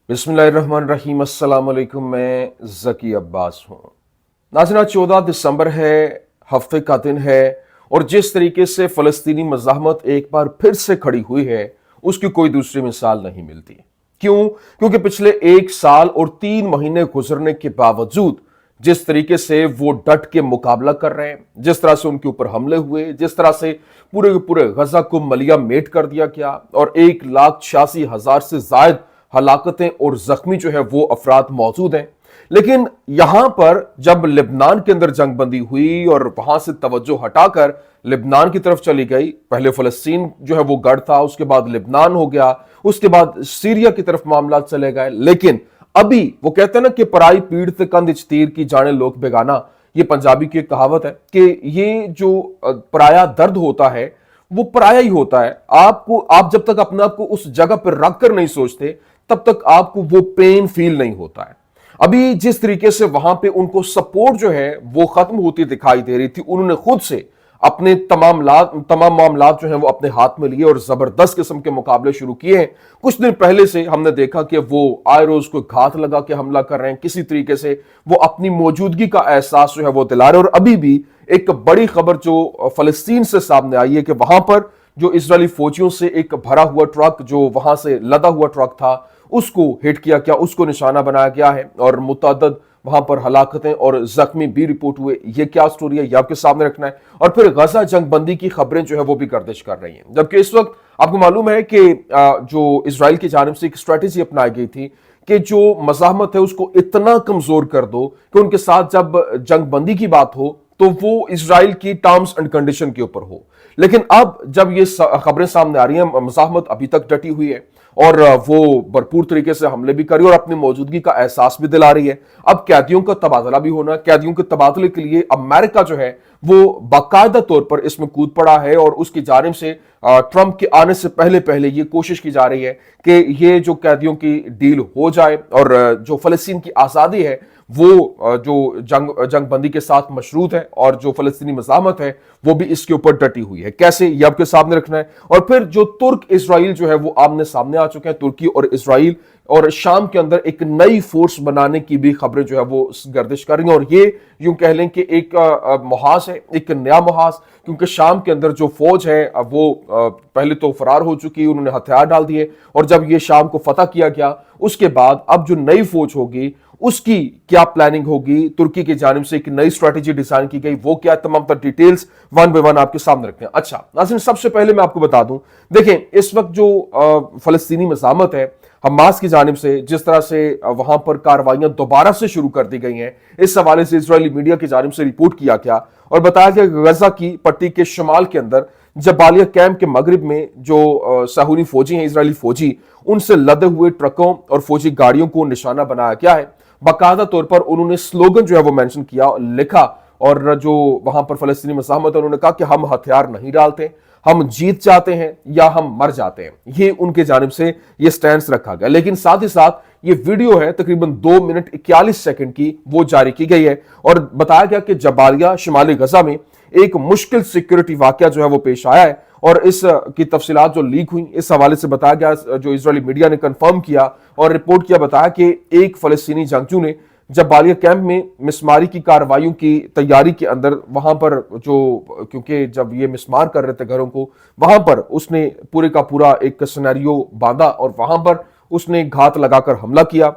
बिस्मिल्लाहिर्रहमानिर्रहीम। अस्सलाम वालेकुम। मैं ज़की अब्बास हूँ। नाज़रीन, 14 दिसंबर है, हफ्ते का दिन है, और जिस तरीके से फ़लस्तीनी मज़ाहमत एक बार फिर से खड़ी हुई है, उसकी कोई दूसरी मिसाल नहीं मिलती। क्यों? क्योंकि पिछले 1 साल और 3 महीने गुजरने के बावजूद जिस तरीके से वो डट के मुकाबला कर रहे हैं, जिस तरह से उनके ऊपर हमले हुए, जिस तरह से पूरे के पूरे गजा को मलिया मेट कर दिया गया और 1,86,000 से जायद हलाकतें और जख्मी जो है वो अफराद मौजूद हैं। लेकिन यहां पर जब लिबनान के अंदर जंगबंदी हुई और वहां से तवज्जो हटाकर लिबनान की तरफ चली गई, पहले फलस्तीन जो है वो गढ़ था, उसके बाद लिबनान हो गया, उसके बाद सीरिया की तरफ मामला चले गए। लेकिन अभी वो कहते हैं ना कि पराई पीड़ से कंध इच तीर की जाने लोग बेगाना, ये पंजाबी की एक कहावत है कि ये जो पराया दर्द होता है वो पराया ही होता है। आप जब तक अपने आप को उस जगह पर रख कर नहीं सोचते तब तक आपको वो पेन फील नहीं होता है। अभी जिस तरीके से वहां पे उनको सपोर्ट जो है वो खत्म होती दिखाई दे रही थी, उन्होंने खुद से अपने तमाम मामलात जो हैं वो अपने हाथ में लिए और जबरदस्त किस्म के मुकाबले शुरू किए हैं। कुछ दिन पहले से हमने देखा कि वो आए रोज को घात लगा के हमला कर रहे हैं, किसी तरीके से वो अपनी मौजूदगी का एहसास जो है वो दिला रहे हैं। और अभी भी एक बड़ी खबर जो फलस्तीन से सामने आई है कि वहां पर जो इजरायली फौजियों से एक भरा हुआ ट्रक, जो वहां से लदा हुआ ट्रक था, उसको हिट किया गया, उसको निशाना बनाया गया है और मुतअद्दिद वहां पर हलाकतें और जख्मी भी रिपोर्ट हुए। ये क्या स्टोरी है, ये आपके सामने रखना है। और फिर गजा जंगबंदी की खबरें जो है वो भी गर्दिश कर रही हैं, जबकि इस वक्त आपको मालूम है कि जो इजराइल की जानिब से एक स्ट्रेटेजी अपनाई गई थी कि जो मज़ाहमत है उसको इतना कमजोर कर दो कि उनके साथ जब जंगबंदी की बात हो तो वो इजराइल की टर्म्स एंड कंडीशन के ऊपर हो। लेकिन अब जब ये खबरें सामने आ रही हैं, मज़ाहमत अभी तक डटी हुई है और वो भरपूर तरीके से हमले भी कर रही है और अपनी मौजूदगी का एहसास भी दिला रही है। अब कैदियों का तबादला भी होना, कैदियों के तबादले के लिए अमेरिका जो है वो बाकायदा तौर पर इसमें कूद पड़ा है और उसकी जानिब से ट्रंप के आने से पहले पहले ये कोशिश की जा रही है कि ये जो कैदियों की डील हो जाए और जो फलस्तीन की आज़ादी है वो जो जंगबंदी के साथ मशरूत है और जो फलस्तीनी मज़ाहमत है वो भी इसके ऊपर डटी हुई है। कैसे, ये आपके सामने रखना है। और फिर जो तुर्क इजराइल जो है वो आमने सामने आ चुके हैं, तुर्की और इजराइल, और शाम के अंदर एक नई फोर्स बनाने की भी खबरें जो है वो गर्दिश कर रही हैं। और ये यूं कह लें कि एक मुहाज है, एक नया मुहाज, क्योंकि शाम के अंदर जो फौज है वो पहले तो फरार हो चुकी, उन्होंने हथियार डाल दिए, और जब ये शाम को फतह किया गया उसके बाद अब जो नई फौज होगी उसकी क्या प्लानिंग होगी, तुर्की की जानिब से एक नई स्ट्रैटेजी डिजाइन की गई, वो क्या, तमाम तर डिटेल्स वन बाय वन आपके सामने रखते हैं। अच्छा नाज़रीन, सबसे पहले मैं आपको बता दूं, देखें इस वक्त जो फलस्तीनी मज़ाहमत है हमास की जानिब से, जिस तरह से वहां पर कार्रवाइयां दोबारा से शुरू कर दी गई हैं, इस हवाले से इजरायली मीडिया की जानिब से रिपोर्ट किया गया और बताया गया कि गजा की पट्टी के शुमाल के अंदर जबालिया कैंप के मगरिब में जो साहूनी फौजी हैं, इजरायली फौजी, उनसे लदे हुए ट्रकों और फौजी गाड़ियों को निशाना बनाया गया है। बाकायदा तौर पर उन्होंने स्लोगन जो है वो मेंशन किया, लिखा, और जो वहां पर फलस्तीनी मज़ाहमत है उन्होंने कहा कि हम हथियार नहीं डालते, हम जीत जाते हैं या हम मर जाते हैं। ये उनके जानिब से ये स्टैंड रखा गया। लेकिन साथ ही साथ ये वीडियो है तकरीबन 2 मिनट 41 सेकंड की, वो जारी की गई है और बताया गया कि जबालिया शिमाली गजा में एक मुश्किल सिक्योरिटी वाकया जो है वो पेश आया है। और इस की तफसीलात जो लीक हुई, इस हवाले से बताया गया, जो इजरायली मीडिया ने कंफर्म किया और रिपोर्ट किया, बताया कि एक फलस्तीनी जंगजू ने जबालिया कैंप में मिसमारी की कार्रवाइयों की तैयारी के अंदर वहां पर जो, क्योंकि जब ये मिसमार कर रहे थे घरों को, वहां पर उसने पूरे का पूरा एक सिनेरियो बांधा और वहां पर उसने घात लगाकर हमला किया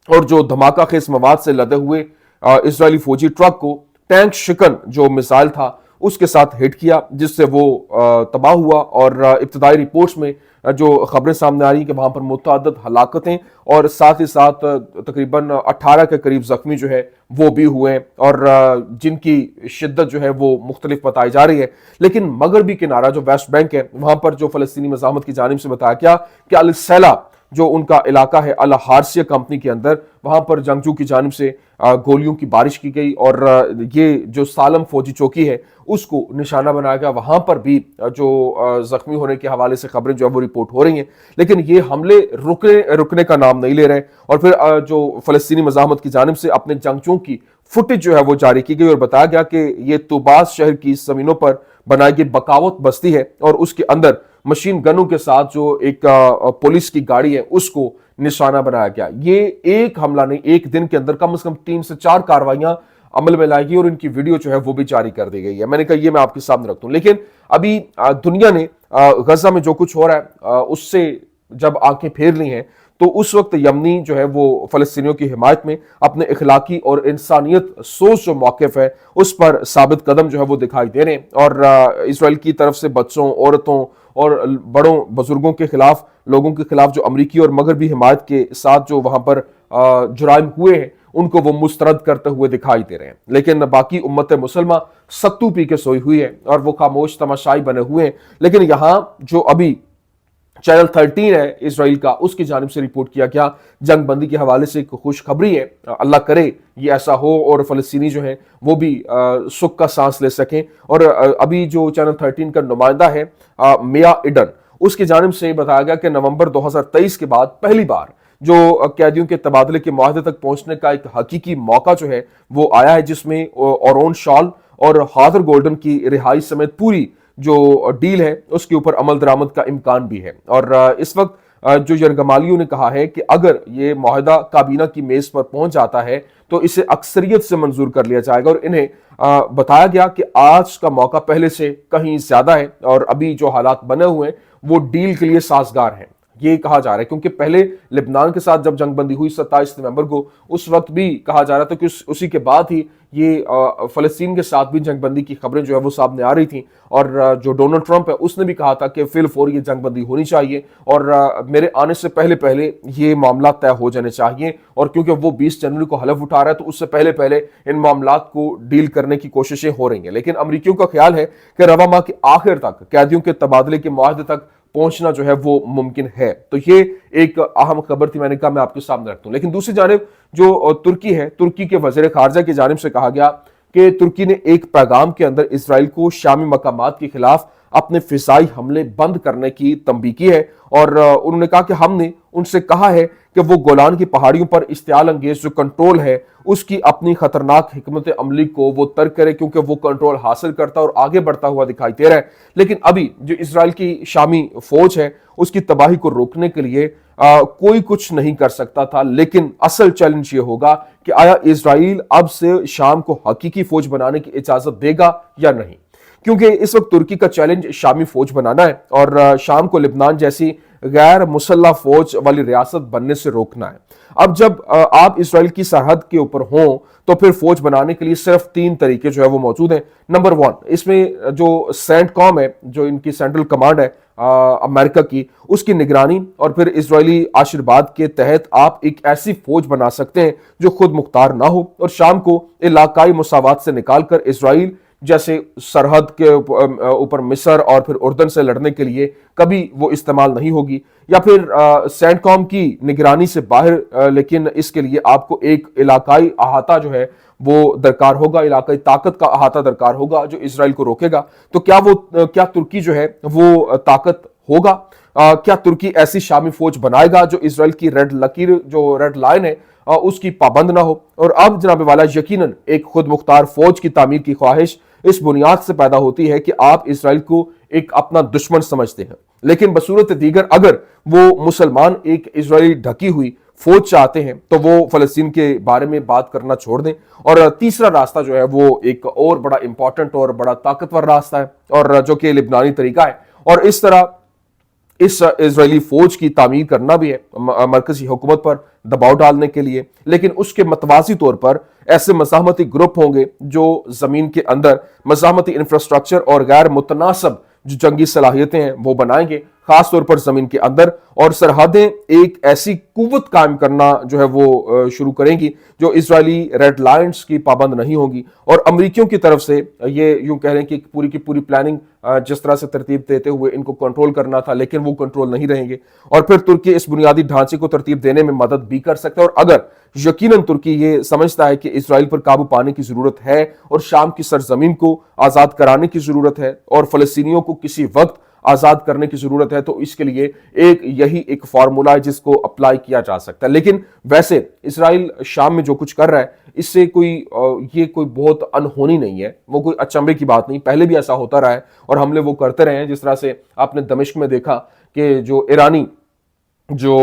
और जो धमाका खेज मवाद से लदे हुए इजरायली फौजी ट्रक को टैंक शिकन जो मिसाइल था उसके साथ हिट किया, जिससे वो तबाह हुआ। और इब्तदाई रिपोर्ट्स में जो खबरें सामने आ रही हैं कि वहां पर मुतअद्दिद हलाकतें और साथ ही साथ तकरीबन 18 के करीब जख्मी जो है वो भी हुए और जिनकी शिद्दत जो है वो मुख्तलिफ बताई जा रही है। लेकिन मगरबी किनारा जो वेस्ट बैंक है, वहां पर जो फलस्तीनी मज़ाहमत की जानिब से बताया गया कि अल सैला जो उनका इलाका है अल हारसिया कंपनी के अंदर, वहां पर जंगजू की जानिब से गोलियों की बारिश की गई और ये जो सालम फौजी चौकी है उसको निशाना बनाया गया। वहां पर भी जो जख्मी होने के हवाले से खबरें जो है वो रिपोर्ट हो रही हैं, लेकिन ये हमले रुकने का नाम नहीं ले रहे। और फिर जो फलस्तीनी मज़ाहमत की जानिब से अपने जंगजों की फुटेज जो है वो जारी की गई और बताया गया कि ये तुबास शहर की जमीनों पर बनाई गई बकावत बस्ती है और उसके अंदर मशीन गनों के साथ जो एक पुलिस की गाड़ी है उसको निशाना बनाया गया। ये एक हमला नहीं, एक दिन के अंदर कम से कम 3 से 4 कार्रवाइयां अमल में लाई गई और इनकी वीडियो जो है वो भी जारी कर दी गई है। मैंने कहा ये मैं आपके सामने रख दूं। लेकिन अभी दुनिया ने गजा में जो कुछ हो रहा है उससे जब आंखें फेर ली हैं, तो उस वक्त यमनी जो है वो फलस्तीनियों की हिमायत में अपने इखलाकी और इंसानियत सोच जो मौक़िफ़ है उस पर साबित कदम जो है वो दिखाई दे रहे हैं। और इसराइल की तरफ से बच्चों, औरतों और बड़ों बुजुर्गों के खिलाफ, लोगों के खिलाफ जो अमरीकी और मगरबी हिमायत के साथ जो वहां पर जुराइम हुए हैं उनको वो मुस्तरद करते हुए दिखाई दे रहे हैं। लेकिन बाकी उम्मत मुसलमा सत्तू पी के सोई हुई है और वो खामोश तमाशाई बने हुए हैं। लेकिन यहां जो अभी चैनल 13 है इसराइल का, उसकी जानिब से रिपोर्ट किया गया जंग बंदी के हवाले से एक खुशखबरी है। अल्लाह करे ये ऐसा हो और फलस्तीनी जो है वो भी सुख का सांस ले सकें। और अभी जो चैनल 13 का नुमाइंदा है मिया इडन, उसकी जानिब से बताया गया कि नवंबर 2023 के बाद पहली बार जो कैदियों के तबादले के मुआहदे तक पहुंचने का एक हकीकी मौका जो है वो आया है, जिसमें ओरोन शॉल और हादर गोल्डन की रिहाई समेत पूरी जो डील है उसके ऊपर अमल दरामद का इम्कान भी है। और इस वक्त जो यरगमालियों ने कहा है कि अगर ये मुआहदा काबीना की मेज पर पहुंच जाता है तो इसे अक्सरियत से मंजूर कर लिया जाएगा। और इन्हें बताया गया कि आज का मौका पहले से कहीं ज्यादा है और अभी जो हालात बने हुए हैं वो डील के लिए साजगार हैं, ये कहा जा रहा है। क्योंकि पहले लेबनान के साथ जब जंगबंदी हुई 27 नवंबर को, उस वक्त भी कहा जा रहा था कि उसी के बाद ही ये फलस्तीन के साथ भी जंगबंदी की खबरें जो है वो सामने आ रही थी। और जो डोनाल्ड ट्रंप है उसने भी कहा था कि फिलफौर ये जंगबंदी होनी चाहिए और मेरे आने से पहले पहले ये मामला तय हो जाने चाहिए। और क्योंकि वो 20 जनवरी को हलफ उठा रहा है तो उससे पहले पहले इन मामलात को डील करने की कोशिशें हो रही हैं। लेकिन अमरीकियों का ख्याल है कि रवा माह के आखिर तक कैदियों के तबादले के मुआहदे तक पहुंचना जो है वो मुमकिन है। तो ये एक अहम खबर थी, मैंने कहा मैं आपके सामने रखता हूं। लेकिन दूसरी जानिब जो तुर्की है, तुर्की के वज़ीर ख़ारजा की जानिब से कहा गया कि तुर्की ने एक पैगाम के अंदर इसराइल को शामी मकामात के खिलाफ अपने फिजाई हमले बंद करने की तंबीह की है। और उन्होंने कहा कि हमने उनसे कहा है कि वो गोलान की पहाड़ियों पर इश्तियाल अंगेज जो कंट्रोल है उसकी अपनी खतरनाक हिकमत अमली को वो तर्क करे, क्योंकि वो कंट्रोल हासिल करता और आगे बढ़ता हुआ दिखाई दे रहा है। लेकिन अभी जो इसराइल की शामी फौज है उसकी तबाही को रोकने के लिए कोई कुछ नहीं कर सकता था। लेकिन असल चैलेंज ये होगा कि आया इसराइल अब से शाम को हकीकी फौज बनाने की इजाजत देगा या नहीं, क्योंकि इस वक्त तुर्की का चैलेंज शामी फौज बनाना है और शाम को लिबनान जैसी गैर मुसल्लह फौज वाली रियासत बनने से रोकना है। अब जब आप इसराइल की सरहद के ऊपर हों तो फिर फौज बनाने के लिए सिर्फ 3 तरीके जो है वो मौजूद हैं। नंबर 1, इसमें जो सेंटकॉम है, जो इनकी सेंट्रल कमांड है अमेरिका की, उसकी निगरानी और फिर इजरायली आशीर्वाद के तहत आप एक ऐसी फौज बना सकते हैं जो खुद मुख्तार ना हो और शाम को इलाकाई मुसावात से निकालकर इसराइल जैसे सरहद के ऊपर मिस्र और फिर उर्दन से लड़ने के लिए कभी वो इस्तेमाल नहीं होगी। या फिर सेंटकॉम की निगरानी से बाहर, लेकिन इसके लिए आपको एक इलाकाई अहाता जो है वो दरकार होगा, इलाकाई ताकत का अहाता दरकार होगा जो इसराइल को रोकेगा। तो क्या तुर्की जो है वो ताकत होगा? क्या तुर्की ऐसी शामी फौज बनाएगा जो इसराइल की रेड लकीर, जो रेड लाइन है, उसकी पाबंद ना हो? और अब जनाब वाला यकीनन एक खुद मुख्तार फौज की तामीर की ख्वाहिश इस बुनियाद से पैदा होती है कि आप इसराइल को एक अपना दुश्मन समझते हैं, लेकिन बसूरत दीगर अगर वो मुसलमान एक इसराइली ढकी हुई फौज चाहते हैं तो वो फलस्तीन के बारे में बात करना छोड़ दें। और तीसरा रास्ता जो है वो एक और बड़ा इंपॉर्टेंट और बड़ा ताकतवर रास्ता है, और जो कि लिबनानी तरीका है। और इस तरह इस इजरायली फौज की तामीर करना भी है मरकजी हुकूमत पर दबाव डालने के लिए, लेकिन उसके मतवाजी तौर पर ऐसे मज़ाहमती ग्रुप होंगे जो जमीन के अंदर मज़ाहमती इंफ्रास्ट्रक्चर और गैर मुतनासब जो जंगी सलाहियतें हैं वो बनाएंगे, खास तौर पर जमीन के अंदर। और सरहदें एक ऐसी कुव्वत कायम करना जो है वो शुरू करेंगी जो इजरायली रेड लाइन्स की पाबंद नहीं होगी। और अमरीकियों की तरफ से ये यूं कह रहे हैं कि पूरी की पूरी प्लानिंग जिस तरह से तरतीब देते हुए इनको कंट्रोल करना था, लेकिन वो कंट्रोल नहीं रहेंगे। और फिर तुर्की इस बुनियादी ढांचे को तरतीब देने में मदद भी कर सकता है। और अगर यकीनन तुर्की ये समझता है कि इसराइल पर काबू पाने की जरूरत है और शाम की सरजमीन को आजाद कराने की जरूरत है और फलस्तीनियों को किसी वक्त आजाद करने की जरूरत है, तो इसके लिए यही एक फार्मूला है जिसको अप्लाई किया जा सकता है। लेकिन वैसे इसराइल शाम में जो कुछ कर रहा है इससे ये कोई बहुत अनहोनी नहीं है, वो कोई अचंभे की बात नहीं। पहले भी ऐसा होता रहा है और हमले वो करते रहे हैं। जिस तरह से आपने दमिश्क में देखा कि जो ईरानी جو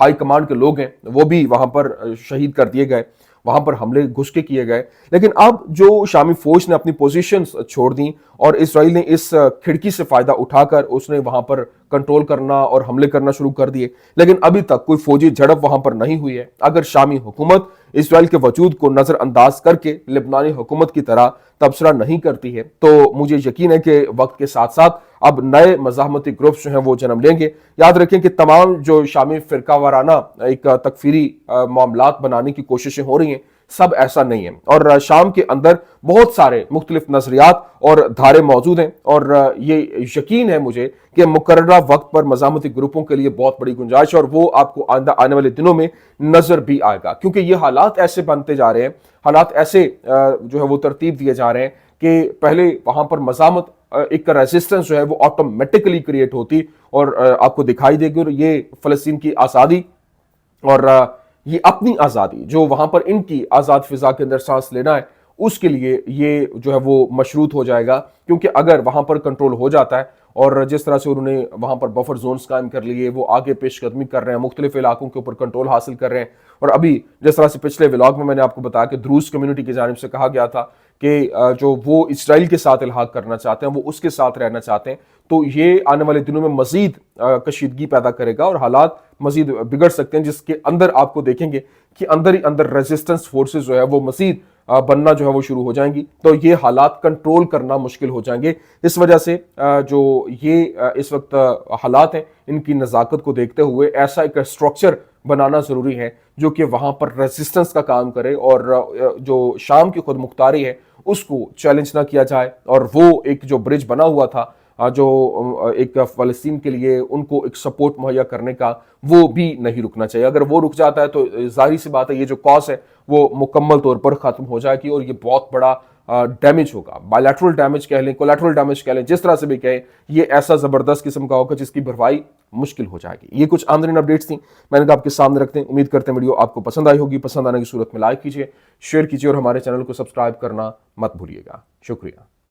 ہائی کمانڈ کے لوگ ہیں وہ بھی وہاں پر شہید کر دیے گئے، وہاں پر حملے گھس کے کیے گئے. لیکن اب جو شامی فوج نے اپنی پوزیشنز چھوڑ دیں اور اسرائیل نے اس کھڑکی سے فائدہ اٹھا کر اس نے وہاں پر کنٹرول کرنا اور حملے کرنا شروع کر دیے، لیکن ابھی تک کوئی فوجی جھڑپ وہاں پر نہیں ہوئی ہے. اگر شامی حکومت اسرائیل کے وجود کو نظر انداز کر کے لبنانی حکومت کی طرح تبصرہ نہیں کرتی ہے تو مجھے یقین ہے کہ وقت کے ساتھ ساتھ اب نئے مزاحمتی گروپس جو ہیں وہ جنم لیں گے. یاد رکھیں کہ تمام جو شامی فرقہ وارانہ ایک تکفیری معاملات بنانے کی کوششیں ہو رہی ہیں، سب ایسا نہیں ہے. اور شام کے اندر بہت سارے مختلف نظریات اور دھارے موجود ہیں، اور یہ یقین ہے مجھے کہ مقررہ وقت پر مزاحمتی گروپوں کے لیے بہت بڑی گنجائش ہے، اور وہ آپ کو آنے والے دنوں میں نظر بھی آئے گا، کیونکہ یہ حالات ایسے بنتے جا رہے ہیں، حالات ایسے جو ہے وہ ترتیب دیے جا رہے ہیں کہ پہلے وہاں پر مزاحمت ایک ریزسٹنس جو ہے وہ آٹومیٹکلی کریٹ ہوتی اور آپ کو دکھائی دے گی. اور یہ فلسطین کی آزادی اور یہ اپنی آزادی جو وہاں پر ان کی آزاد فضا کے اندر سانس لینا ہے، اس کے لیے یہ جو ہے وہ مشروط ہو جائے گا. کیونکہ اگر وہاں پر کنٹرول ہو جاتا ہے اور جس طرح سے انہوں نے وہاں پر بفر زونز قائم کر لیے، وہ آگے پیش قدمی کر رہے ہیں، مختلف علاقوں کے اوپر کنٹرول حاصل کر رہے ہیں. اور ابھی جس طرح سے پچھلے ولاگ میں نے آپ کو بتایا کہ دروز کمیونٹی کی جانب سے کہا گیا تھا کہ جو وہ اسرائیل کے ساتھ الحاق کرنا چاہتے ہیں، وہ اس کے ساتھ رہنا چاہتے ہیں، تو یہ آنے والے دنوں میں مزید کشیدگی پیدا کرے گا اور حالات مزید بگڑ سکتے ہیں، جس کے اندر آپ کو دیکھیں گے کہ اندر ہی اندر ریزسٹنس فورسز جو ہے وہ مزید بننا جو ہے وہ شروع ہو جائیں گی. تو یہ حالات کنٹرول کرنا مشکل ہو جائیں گے. اس وجہ سے جو یہ اس وقت حالات ہیں، ان کی نزاکت کو دیکھتے ہوئے ایسا ایک اسٹرکچر بنانا ضروری ہے جو کہ وہاں پر ریزسٹنس کا کام کرے، اور جو شام کی خود مختاری ہے اس کو چیلنج نہ کیا جائے. اور وہ ایک جو برج بنا ہوا تھا جو ایک فلسطین کے لیے ان کو ایک سپورٹ مہیا کرنے کا، وہ بھی نہیں رکنا چاہیے. اگر وہ رک جاتا ہے تو ظاہری سی بات ہے یہ جو کاز ہے وہ مکمل طور پر ختم ہو جائے گی، اور یہ بہت بڑا ڈیمیج ہوگا. بائیلیٹرل ڈیمیج کہہ لیں، کولیٹرل ڈیمیج کہہ لیں، جس طرح سے بھی کہیں، یہ ایسا زبردست قسم کا ہوگا جس کی بھرپائی مشکل ہو جائے گی. یہ کچھ آمدنی اپڈیٹس تھیں، میں نے کہا آپ کے سامنے رکھتے ہیں. امید کرتے ہیں ویڈیو آپ کو پسند آئی ہوگی. پسند آنے کی صورت میں لائک کیجیے، شیئر کیجیے، اور ہمارے چینل کو سبسکرائب کرنا مت بھولیے گا. شکریہ.